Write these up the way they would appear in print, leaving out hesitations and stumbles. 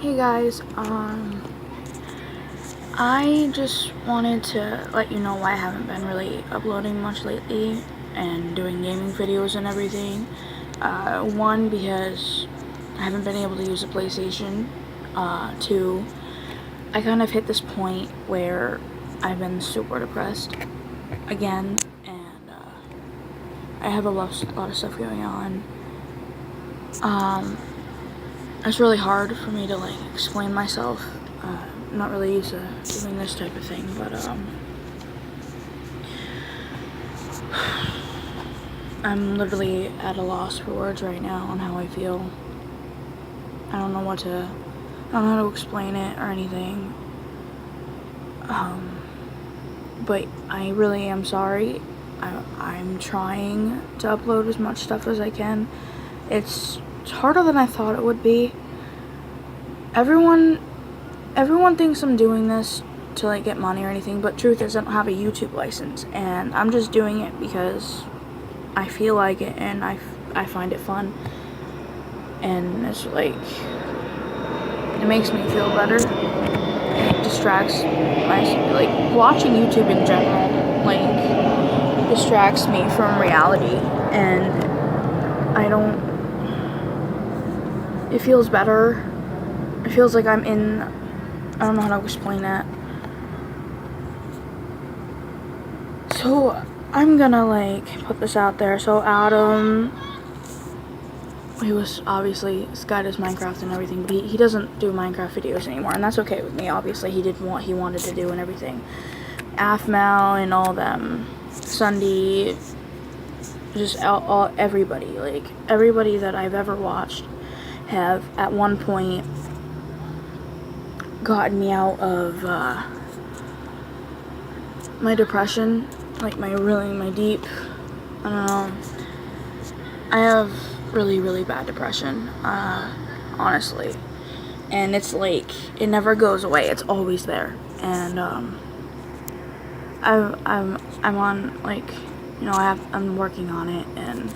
Hey guys, I just wanted to let you know why I haven't been really uploading much lately and doing gaming videos and everything. One, because I haven't been able to use a PlayStation. Two, I kind of hit this point where I've been super depressed again, and I have a lot of stuff going on. It's really hard for me to explain myself. I'm not really used to doing this type of thing, but I'm literally at a loss for words right now on how I feel. I don't know how to explain it or anything. But I really am sorry. I'm trying to upload as much stuff as I can. It's harder than I thought it would be. Everyone thinks I'm doing this to get money or anything, but truth is I don't have a YouTube license, and I'm just doing it because I feel like it and I find it fun, and it's it makes me feel better. It distracts watching YouTube in general distracts me from reality, and it feels better. It feels like I'm in, I don't know how to explain that. So I'm gonna put this out there. So Adam, he was obviously, this guy does Minecraft and everything, but he doesn't do Minecraft videos anymore, and that's okay with me. Obviously he did what he wanted to do and everything. Afmal and all them, Sunday, just everybody, everybody that I've ever watched have at one point gotten me out of my depression, my deep, I don't know, I have really bad depression, honestly, and it's it never goes away. It's always there, and I'm on I'm working on it, and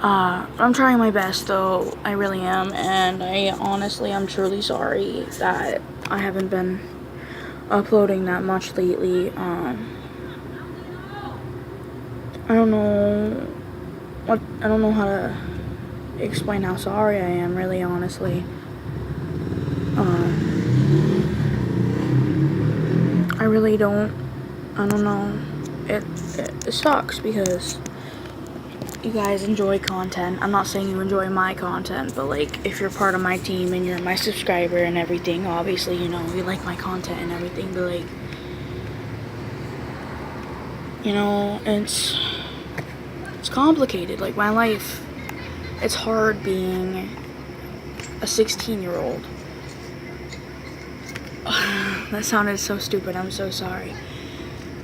I'm trying my best, though. I really am, and I'm truly sorry that I haven't been uploading that much lately. I don't know how to explain how sorry I am, really, honestly. I really don't. I don't know. It sucks because you guys enjoy content. I'm not saying you enjoy my content, but if you're part of my team and you're my subscriber and everything, obviously you like my content and everything, but it's complicated. My life, it's hard being a 16-year-old. That sounded so stupid. I'm so sorry.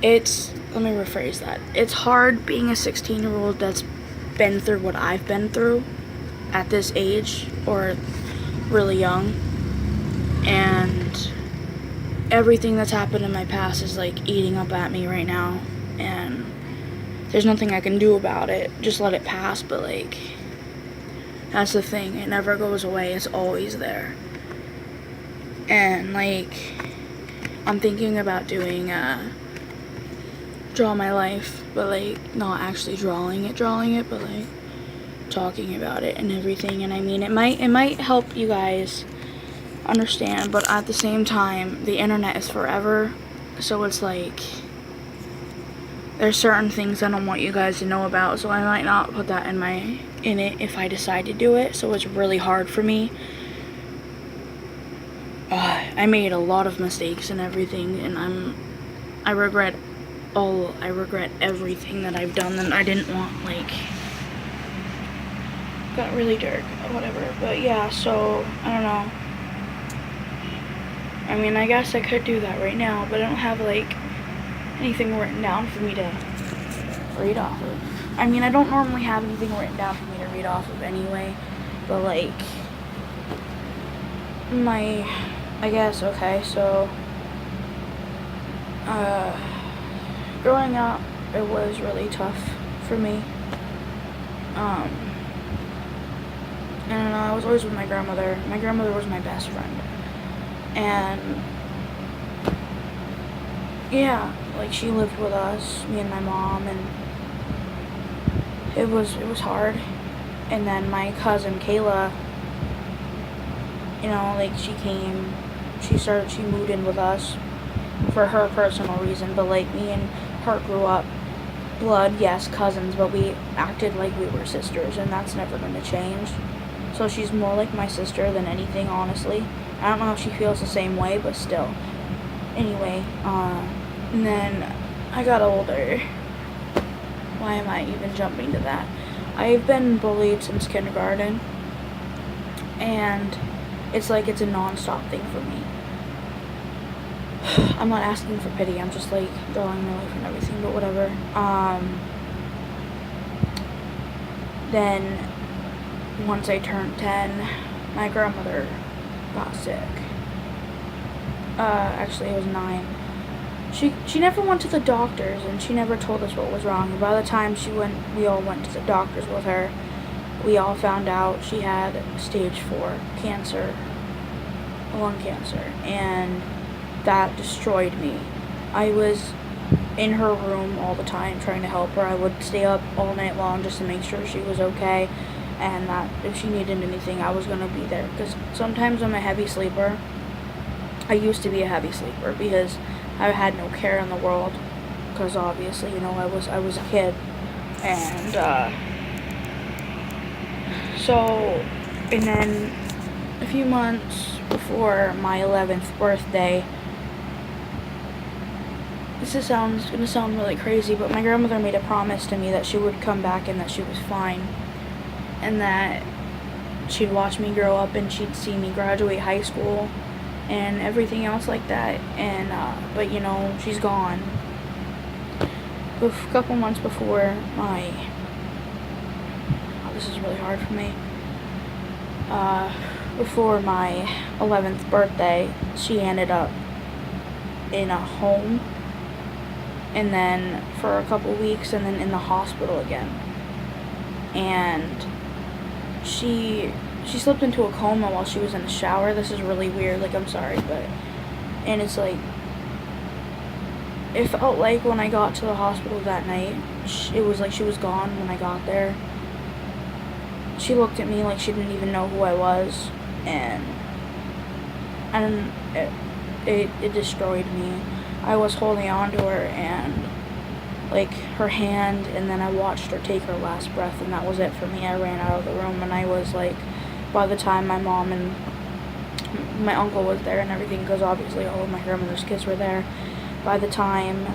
Let me rephrase that. It's hard being a 16-year-old that's been through what I've been through at this age, or really young, and everything that's happened in my past is eating up at me right now, and there's nothing I can do about it. Just let it pass. But that's the thing, it never goes away. It's always there. And I'm thinking about doing draw my life, but not actually drawing it, but talking about it and everything. And I mean, it might help you guys understand, but at the same time, the internet is forever, so it's there's certain things I don't want you guys to know about, so I might not put that in it if I decide to do it. So it's really hard for me. I made a lot of mistakes and everything, and I regret everything that I've done that I didn't want. Got really dark, whatever. But yeah, so I don't know. I mean, I guess I could do that right now, but I don't have anything written down for me to read off of. I mean, I don't normally have anything written down for me to read off of anyway, but I guess, okay, so growing up, it was really tough for me. And I was always with my grandmother. My grandmother was my best friend. And yeah, like she lived with us, me and my mom, and it was hard. And then my cousin Kayla, you know, like she moved in with us for her personal reason, but like me and her grew up blood, yes, cousins, but we acted like we were sisters, and that's never going to change. So she's more like my sister than anything, honestly. I don't know if she feels the same way, but still. Anyway, and then I got older. Why am I even jumping to that? I've been bullied since kindergarten, and it's like it's a non-stop thing for me. I'm not asking for pity, I'm just like throwing my life and everything, but whatever. Then once I turned 10, my grandmother got sick. Actually it was 9. She never went to the doctors, and she never told us what was wrong. And by the time we all went to the doctors with her, we all found out she had stage 4 cancer, lung cancer, and that destroyed me. I was in her room all the time trying to help her. I would stay up all night long just to make sure she was okay, and that if she needed anything, I was gonna be there. Because sometimes I'm a heavy sleeper. I used to be a heavy sleeper because I had no care in the world. Because obviously, you know, I was a kid, and and then a few months before my 11th birthday, this is gonna sound really crazy, but my grandmother made a promise to me that she would come back and that she was fine, and that she'd watch me grow up and she'd see me graduate high school and everything else like that. And but you know, she's gone. A couple months before this is really hard for me. Before my 11th birthday, she ended up in a home, and then for a couple weeks, and then in the hospital again. And she slipped into a coma while she was in the shower. This is really weird, like, I'm sorry, but, and it's like, it felt like when I got to the hospital that night, it was like she was gone when I got there. She looked at me like she didn't even know who I was, and it destroyed me. I was holding on to her, and like her hand, and then I watched her take her last breath, and that was it for me. I ran out of the room, and I was like, by the time my mom and my uncle was there and everything, because obviously all of my grandmother's kids were there, by the time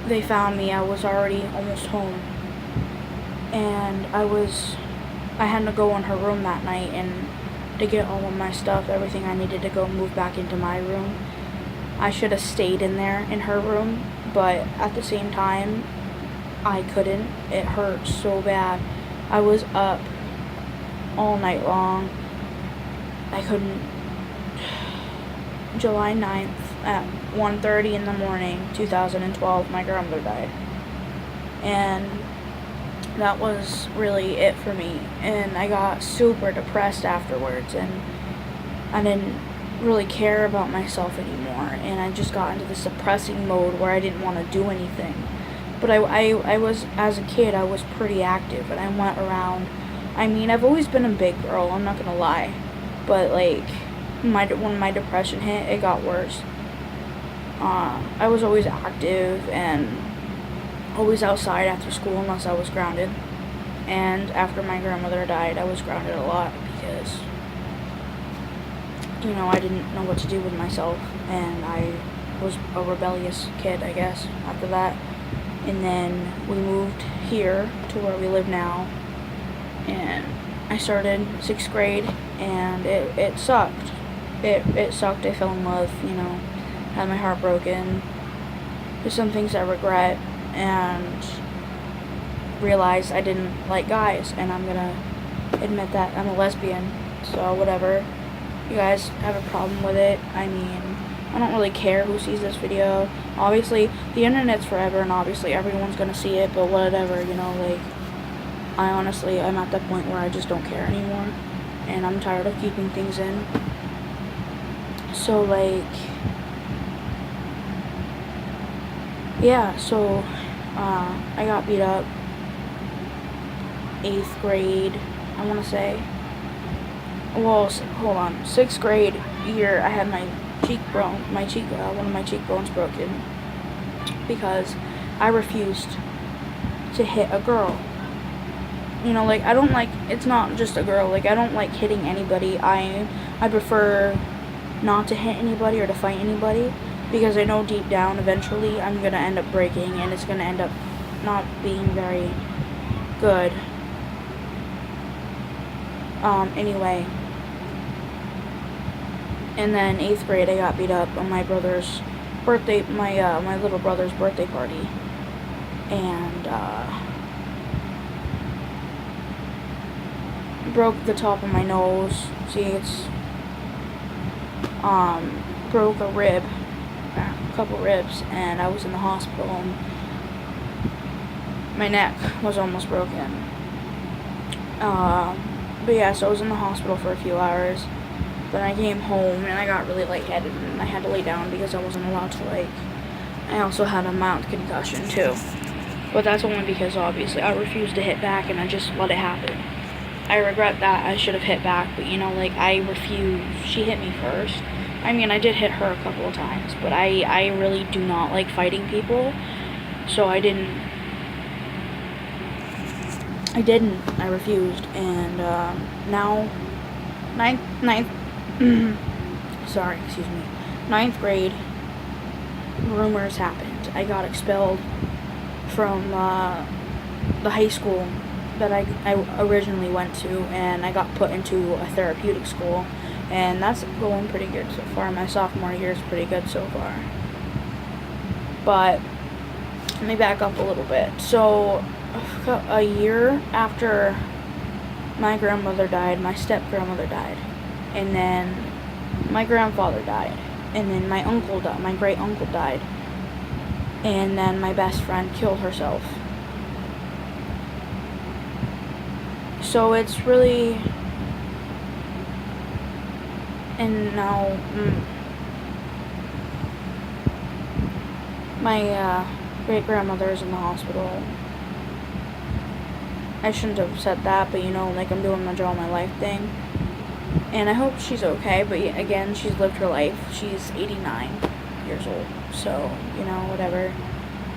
they found me, I was already almost home. And I had to go in her room that night and to get all of my stuff, everything I needed to go move back into my room. I should have stayed in there in her room, but at the same time, I couldn't. It hurt so bad. I was up all night long. I couldn't. July 9th at 1:30 in the morning, 2012, my grandmother died. And that was really it for me, and I got super depressed afterwards, and I didn't really care about myself anymore, and I just got into this depressing mode where I didn't want to do anything. But I was, as a kid, I was pretty active, and I went around. I mean, I've always been a big girl, I'm not gonna lie, but like, when my depression hit, it got worse. I was always active and always outside after school unless I was grounded. And after my grandmother died, I was grounded a lot because, you know, I didn't know what to do with myself, and I was a rebellious kid, I guess, after that. And then we moved here to where we live now, and I started 6th grade, and it sucked. It sucked. I fell in love, you know, had my heart broken. There's some things I regret, and realized I didn't like guys, and I'm gonna admit that I'm a lesbian, so whatever. You guys have a problem with it, I mean, I don't really care who sees this video. Obviously, the internet's forever, and obviously everyone's gonna see it, but whatever, you know, like, I'm at that point where I just don't care anymore, and I'm tired of keeping things in. So, like, yeah, so, I got beat up 8th grade, I want to say. Well, hold on, 6th grade year, I had one of my cheekbones broken because I refused to hit a girl. You know, like, I don't like, it's not just a girl, like, I don't like hitting anybody. I prefer not to hit anybody or to fight anybody, because I know deep down eventually I'm gonna end up breaking, and it's gonna end up not being very good. Anyway, and then 8th grade I got beat up on my brother's birthday, my little brother's birthday party, and broke the top of my nose. See, it's broke a couple ribs, and I was in the hospital, and my neck was almost broken. But yeah, so I was in the hospital for a few hours. Then I came home, and I got really lightheaded, and I had to lay down because I wasn't allowed to, like, I also had a mild concussion too. But that's only because, obviously, I refused to hit back, and I just let it happen. I regret that. I should have hit back, but, you know, like, I refused. She hit me first. I mean, I did hit her a couple of times, but I really do not like fighting people, so I didn't. I refused, and now, ninth grade, rumors happened. I got expelled from the high school that I originally went to, and I got put into a therapeutic school, and that's going pretty good so far. My sophomore year is pretty good so far. But let me back up a little bit. So, a year after my grandmother died, my step-grandmother died, and then my grandfather died, and then my great-uncle died, and then my best friend killed herself. So it's really, and now, my great-grandmother is in the hospital. I shouldn't have said that, but, you know, like, I'm doing my draw my life thing, and I hope she's okay, but again, she's lived her life. She's 89 years old, so, you know, whatever.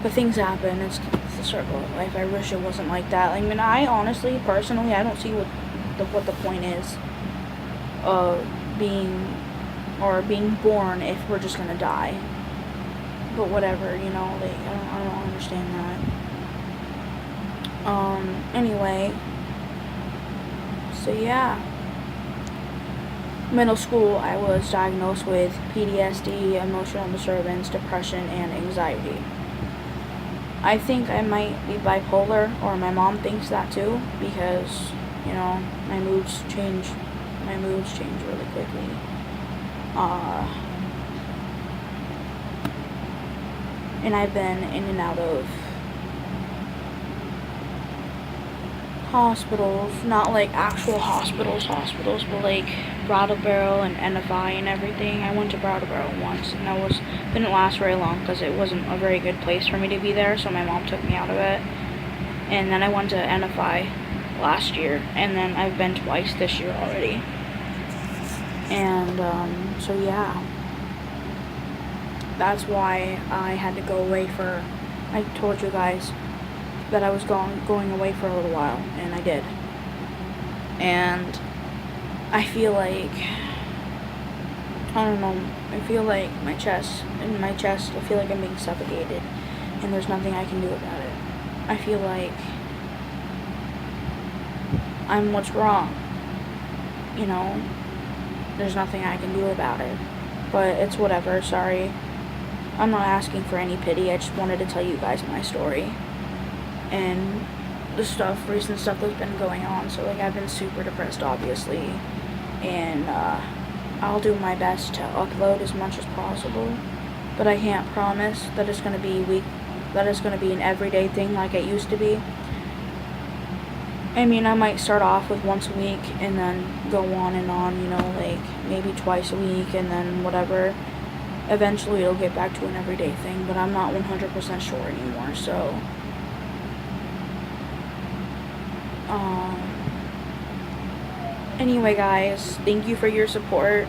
But things happen. It's the circle of life. I wish it wasn't like that. I mean, I honestly, personally, I don't see what the point is of being born if we're just gonna die. But whatever, you know, like, I don't understand that. Anyway, so yeah. Middle school, I was diagnosed with PTSD, emotional disturbance, depression, and anxiety. I think I might be bipolar, or my mom thinks that too, because, you know, my moods change really quickly. And I've been in and out of hospitals, not like actual hospitals, but like Brattleboro and NFI and everything. I went to Brattleboro once, and didn't last very long because it wasn't a very good place for me to be there, so my mom took me out of it. And then I went to NFI last year, and then I've been twice this year already. And so yeah, that's why I had to go away I told you guys that I was going away for a little while, and I did. And I feel like, I don't know, I feel like in my chest, I feel like I'm being suffocated, and there's nothing I can do about it. I feel like I'm what's wrong, you know, there's nothing I can do about it, but it's whatever, sorry. I'm not asking for any pity, I just wanted to tell you guys my story, and the recent stuff that's been going on. So, like, I've been super depressed, obviously, and I'll do my best to upload as much as possible, but I can't promise that it's going to be an everyday thing like it used to be. I mean, I might start off with once a week and then go on and on, you know, like maybe twice a week and then whatever. Eventually it'll get back to an everyday thing, but I'm not 100% sure anymore, so. Anyway, guys, thank you for your support.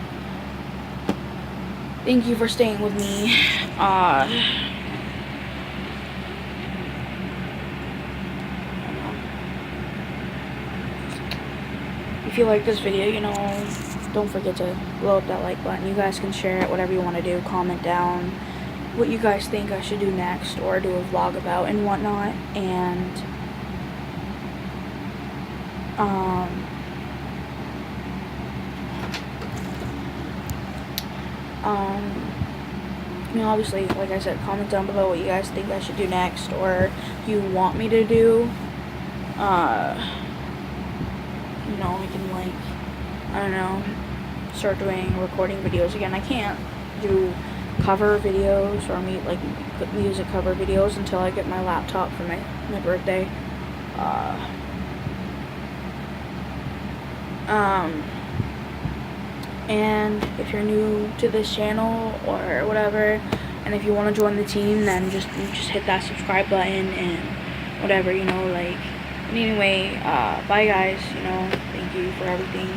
Thank you for staying with me. If you like this video, you know, don't forget to blow up that like button. You guys can share it, whatever you want to do. Comment down what you guys think I should do next or do a vlog about and whatnot. And you know, obviously, like I said, comment down below what you guys think I should do next or you want me to do. You know, I can, like, I don't know, start doing recording videos again. I can't do cover videos or music cover videos until I get my laptop for my birthday. And if you're new to this channel or whatever, and if you want to join the team, then just hit that subscribe button and whatever, you know, like. But anyway, bye guys, you know, thank you for everything.